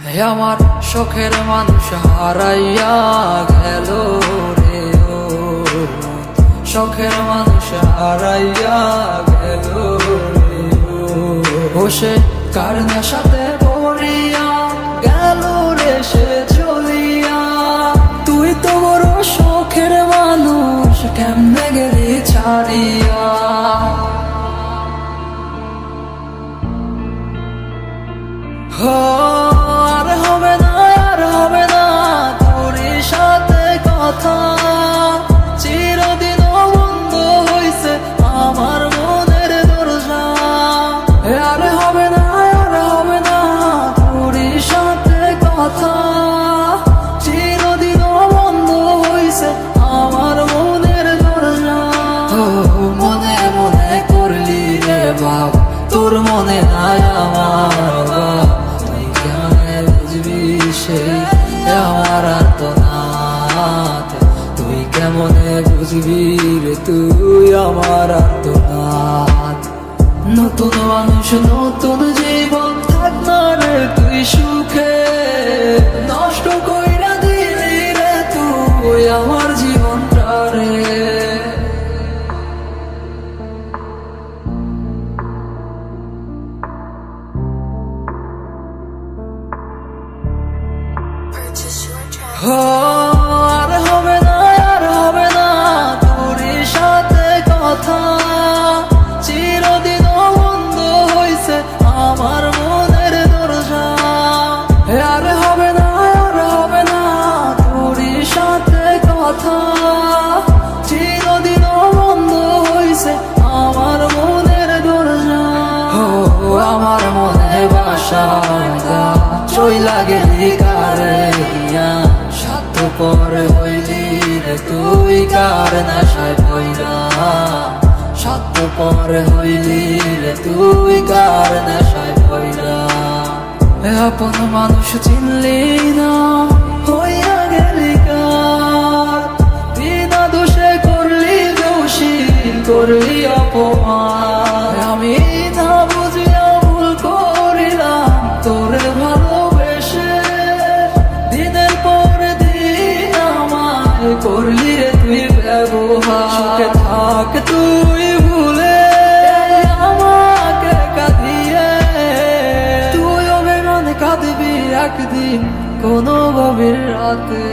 হে আমার শখের মানুষ হারাইয়া গেল রে ও, শখের মানুষ হারাইয়া গেল রে ও, সে কার নেশাতে পড়িয়া গেল রে সে চলিয়া। তুই তো বড় শখের মানুষ, কেমনে গেলি ছাড়িয়া। আর হবে না, আর হবে না তোর সাথে কথা, চিরদিন বন্ধ হইছে আমার মনের দরজা। আর হবে না, আর হবে না তোর সাথে কথা, চিরদিন বন্ধ হইছে আমার মনের দরজা। মনে মনে করলি রে বাপ, তোর মনে নাই আমার বাপ, আমার আর্তনাদ তুই কেমনে বুঝবি রে, তুই আমার আর্তনাদ। নতুন মানুষ নতুন জীবন, থাক না রে তুই সুখে, নষ্ট কইরা দিলি রে তুই আমার জীবনটা রে। আর হবে না, আর হবে না তোর সাথে কথা, চিরদিন বন্ধ হইছে আমার মনের দরজা। আর হবে না, আর হবে না তোর সাথে কথা, চিরদিন বন্ধ হইছে আমার মনের দরজা। আমার মনে বাসা চইলা গেলি কারে দিয়া, পর হইলি রে তুই কার নেশায় পইরা, স্বার্থ পর হইলি রে তুই কার নেশায় পইরা। আপন মানুষ চিনলি না, হইয়া গেলি কার, বিনা দোষে করলি দোষী, করলি অপমান। আমি না বুঝিয়া ভুল করিলাম তোরে ভালোবেসে, দিনের পর করলি রে তুই ব্যবহার। সুখে থাক তুই ভুলে আমাকে কাঁদিয়ে, তুই অভিমান কাঁদবি একদিন কোনো গভীর রাতে।